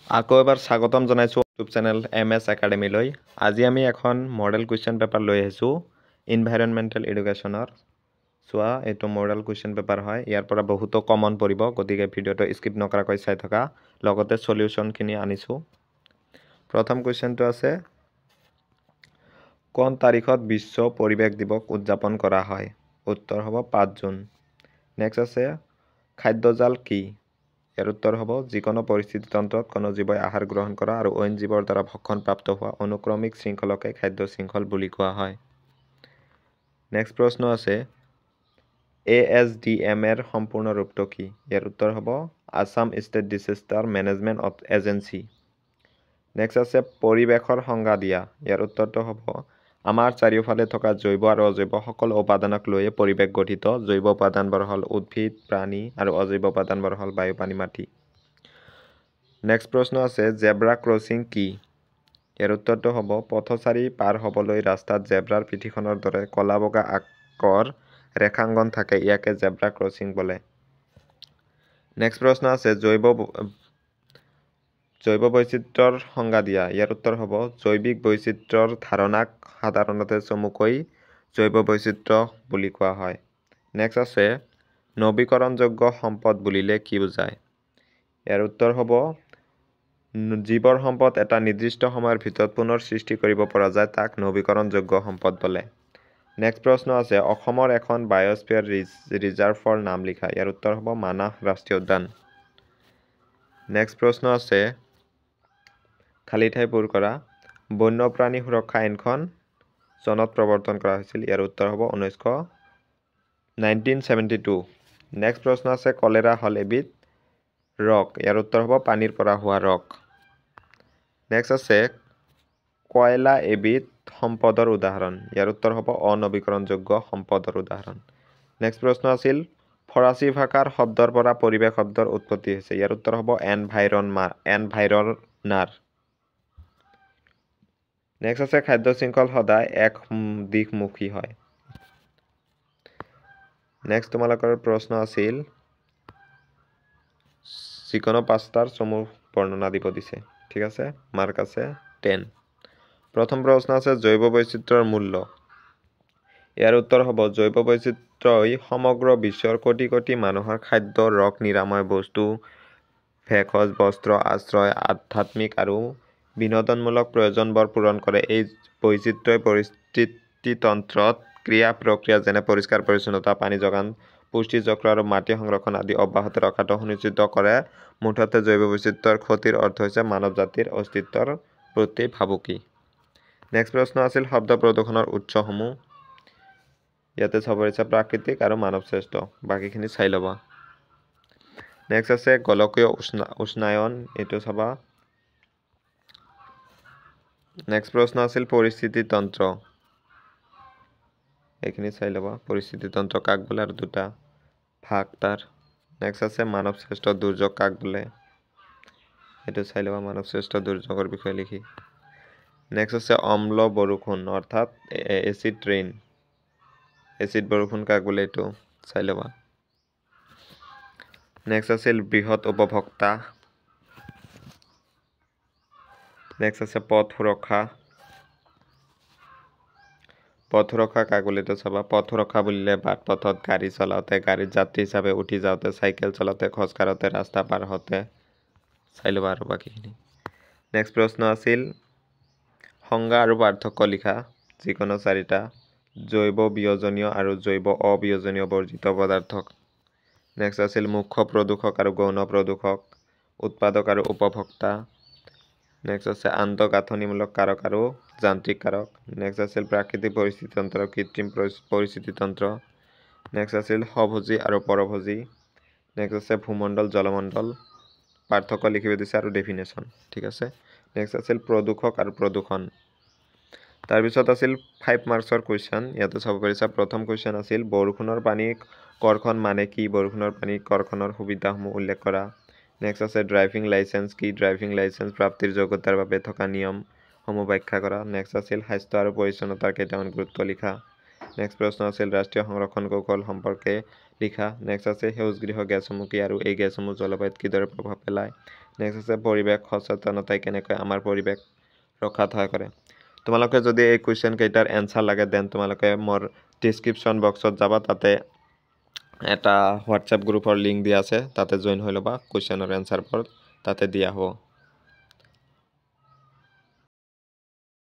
আকৌ এবাৰ স্বাগতম জনাইছোঁ ইউটিউব চেনেল MS একাডেমীলৈ। আজি আমি এখন মডেল কুৱেশ্যন পেপাৰ লৈ আহিছোঁ ইনভাইৰনমেণ্টেল এডুকেশ্যনৰ। চোৱা, এইটো মডেল কুৱেশ্যন পেপাৰ হয়। ইয়াৰ পৰা বহুতো কমন পৰিব, গতিকে ভিডিঅ'টো স্কিপ নকৰাকৈ চাই থকা, লগতে সলিউশ্যনখিনি আনিছোঁ। প্ৰথম কুৱেশ্যনটো আছে, কোন তাৰিখত বিশ্ব পৰিৱেশ দিৱস উদযাপন কৰা হয়? উত্তৰ হ'ব 5 জুন। নেক্সট আছে, খাদ্যজাল কি? ইয়াৰ উত্তৰ হ'ব যিকোনো পৰিস্থিতিতন্ত্ৰত কোনো জীৱই আহাৰ গ্ৰহণ কৰা আৰু অইন জীৱৰ দ্বাৰা ভক্ষণপ্ৰাপ্ত হোৱা অনুক্ৰমিক শৃংখলকে খাদ্য শৃংখল বুলি কোৱা হয়। নেক্সট প্ৰশ্ন আছে, ASDM এৰ সম্পূৰ্ণ ৰূপটো কি? ইয়াৰ উত্তৰ হ'ব Assam state disaster management agency. Next আছে, পৰিৱেশৰ সংজ্ঞা দিয়া। ইয়াৰ উত্তৰটো হ'ব আমাৰ চাৰিওফালে থকা জৈৱ আৰু অজৈৱ সকলো উপাদানক লৈয়ে পৰিৱেশ গঠিত। জৈৱ উপাদানবোৰ হ'ল উদ্ভিদ, প্ৰাণী আৰু অজৈৱ উপাদানবোৰ হ'ল বায়ু, পানী, মাটি। নেক্সট প্ৰশ্ন আছে, জেব্ৰা ক্ৰচিং কি? ইয়াৰ উত্তৰটো হ'ব পথচাৰী পাৰ হ'বলৈ ৰাস্তাত জেব্ৰাৰ পিঠিখনৰ দৰে ক'লা বগা আকৰ ৰেখাংকন থাকে, ইয়াকে জেব্ৰা ক্ৰচিং বোলে। নেক্সট প্ৰশ্ন আছে, জৈৱ বৈচিত্ৰ্যৰ সংজ্ঞা দিয়া। ইয়াৰ উত্তৰ হ'ব জৈৱিক বৈচিত্ৰ্যৰ ধাৰণাক সাধাৰণতে চমুকৈ জৈৱ বৈচিত্ৰ্য বুলি কোৱা হয়। নেক্সট আছে, নৱীকৰণযোগ্য সম্পদ বুলিলে কি বুজায়? ইয়াৰ উত্তৰ হ'ব যিবোৰ সম্পদ এটা নিৰ্দিষ্ট সময়ৰ ভিতৰত পুনৰ সৃষ্টি কৰিব পৰা যায় তাক নৱীকৰণযোগ্য সম্পদ বোলে। নেক্সট প্ৰশ্ন আছে, অসমৰ এখন বায়'স্ফিয়াৰ ৰিজাৰ্ভৰ নাম লিখা। ইয়াৰ উত্তৰ হ'ব মানাহ ৰাষ্ট্ৰীয় উদ্যান। নেক্সট প্ৰশ্ন আছে, খালী ঠাই পূৰ কৰা। বন্যপ্ৰাণী সুৰক্ষা আইনখন চনত প্ৰৱৰ্তন কৰা হৈছিল। ইয়াৰ উত্তৰ হ'ব 1972। নেক্সট প্ৰশ্ন আছে, কলেৰা হ'ল এবিধ ৰোগ। ইয়াৰ উত্তৰ হ'ব পানীৰ পৰা হোৱা ৰোগ। নেক্সট আছে, কয়লা এবিধ সম্পদৰ উদাহৰণ। ইয়াৰ উত্তৰ হ'ব অনৱীকৰণযোগ্য সম্পদৰ উদাহৰণ। নেক্সট প্ৰশ্ন আছিল, ফৰাচী ভাষাৰ শব্দৰ পৰা পৰিৱেশ শব্দৰ উৎপত্তি হৈছে। ইয়াৰ উত্তৰ হ'ব এনভাইৰনাৰ। নেক্সট আছে, খাদ্য শৃংখল সদায় এক দিশমুখী হয়। নেক্সট তোমালোকৰ প্ৰশ্ন আছিল, যিকোনো 5টাৰ চমু বৰ্ণনা দিব দিছে। ঠিক আছে, মাৰ্ক আছে 10। প্ৰথম প্ৰশ্ন আছে, জৈৱ বৈচিত্ৰ্যৰ মূল্য। ইয়াৰ উত্তৰ হ'ব জৈৱ বৈচিত্ৰ্যই সমগ্ৰ বিশ্বৰ কোটি কোটি মানুহৰ খাদ্য, ৰোগ নিৰাময় বস্তু, ভেষজ বস্ত্ৰ, আশ্ৰয়, আধ্যাত্মিক আৰু বিনোদনমূলক প্ৰয়োজনবোৰ পূৰণ কৰে। এই বৈচিত্ৰ্যই পৰিস্থিতিতন্ত্ৰত ক্ৰিয়া প্ৰক্ৰিয়া যেনে পৰিষ্কাৰ পৰিচ্ছন্নতা, পানী যোগান, পুষ্টি চক্ৰ আৰু মাটি সংৰক্ষণ আদি অব্যাহত ৰখাটো সুনিশ্চিত কৰে। মুঠতে জৈৱ বৈচিত্ৰ্যৰ ক্ষতিৰ অৰ্থ হৈছে মানৱ জাতিৰ অস্তিত্বৰ প্ৰতি ভাবুকি। নেক্সট প্ৰশ্ন আছিল, শব্দ প্ৰদূষণৰ উৎসসমূহ। ইয়াতে চাব পাৰিছা প্ৰাকৃতিক আৰু মানৱ শ্ৰেষ্ঠ, বাকীখিনি চাই ল'বা। নেক্সট আছে, গোলকীয় উষ্ণায়ন, এইটো চাবা। নেক্সট প্ৰশ্ন আছিল, পৰিস্থিতিতন্ত্ৰ, এইখিনি চাই ল'বা। পৰিস্থিতিতন্ত্ৰ কাক বোলে আৰু 2টা ভাগ তাৰ। নেক্সট আছে, মানৱ শ্ৰেষ্ঠ দুৰ্যোগ কাক বোলে, এইটো চাই ল'বা মানৱ শ্ৰেষ্ঠ দুৰ্যোগৰ বিষয়ে লিখি। নেক্সট আছে, অম্ল বৰষুণ অৰ্থাৎ এচিড ৰেইন, এচিড বৰষুণ কাক বোলে, এইটো চাই ল'বা। নেক্সট আছিল, বৃহৎ উপভোক্তা। নেক্সট আছে, পথ সুৰক্ষা। পথ সুৰক্ষা কাক বোলে, এইটো চাবা। পথ সুৰক্ষা বুলিলে বাট পথত গাড়ী চলাওঁতে, গাড়ীত যাত্ৰী হিচাপে উঠি যাওঁতে, চাইকেল চলাওঁতে, খোজ কাঢ়োতে, ৰাস্তা পাৰ হওঁতে। চাই ল'বা আৰু বাকীখিনি। নেক্সট প্ৰশ্ন আছিল, সংজ্ঞা আৰু পাৰ্থক্য লিখা, যিকোনো 4টা। জৈৱ বিয়োজনীয় আৰু জৈৱ অবিয়োজনীয় বৰ্জিত পদাৰ্থ। নেক্সট আছিল, মুখ্য প্ৰদূষক আৰু গৌণ প্ৰদূষক, উৎপাদক আৰু উপভোক্তা। নেক্সট আছে, আন্তঃগাঁথনিমূলক কাৰক আৰু যান্ত্ৰিক কাৰক। নেক্সট আছিল, প্ৰাকৃতিক পৰিস্থিতিতন্ত্ৰ আৰু কৃত্ৰিম পৰিস্থিতিতন্ত্ৰ। নেক্সট আছিল, স্বভোজী আৰু পৰভোজী। নেক্সট আছে, ভূমণ্ডল জলমণ্ডল, পাৰ্থক্য লিখিব দিছে আৰু ডেফিনেশ্যন। ঠিক আছে। নেক্সট আছিল, প্ৰদূষক আৰু প্ৰদূষণ। তাৰপিছত আছিল 5 মাৰ্কছৰ কুৱেশ্যন, ইয়াতে চাব পাৰিছা। প্ৰথম কুৱেশ্যন আছিল, বৰষুণৰ পানী কৰ্ষণ মানে কি? বৰষুণৰ পানী কৰ্ষণৰ সুবিধাসমূহ উল্লেখ কৰা। নেক্সট আছে, ড্ৰাইভিং লাইচেন্স কি? ড্ৰাইভিং লাইচেন্স প্ৰাপ্তিৰ যোগ্যতাৰ বাবে থকা নিয়মসমূহ ব্যাখ্যা কৰা। নেক্সট আছিল, স্বাস্থ্য আৰু পৰিচ্ছন্নতাৰ কেইটামান গুৰুত্ব লিখা। নেক্সট প্ৰশ্ন আছিল, ৰাষ্ট্ৰীয় সংৰক্ষণ কৌশল সম্পৰ্কে লিখা। নেক্সট আছে, সেউজগৃহ গেছসমূহ কি আৰু এই গেছসমূহ জলবায়ুত কিদৰে প্ৰভাৱ পেলায়। নেক্সট আছে পৰিৱেশ সচেতনতাই কেনেকৈ আমাৰ পৰিৱেশ ৰখাত সহায় কৰে। তোমালোকে যদি এই কুৱেশ্যন কেইটাৰ এনচাৰ লাগে দেন তোমালোকে মোৰ ডিছক্ৰিপশ্যন বক্সত যাবা, তাতে এটা হোৱাটছএপ গ্ৰুপৰ লিংক দিয়া আছে, তাতে জইন হৈ ল'বা, কুৱেশ্যনৰ এনচাৰবোৰ তাতে দিয়া হ'ব।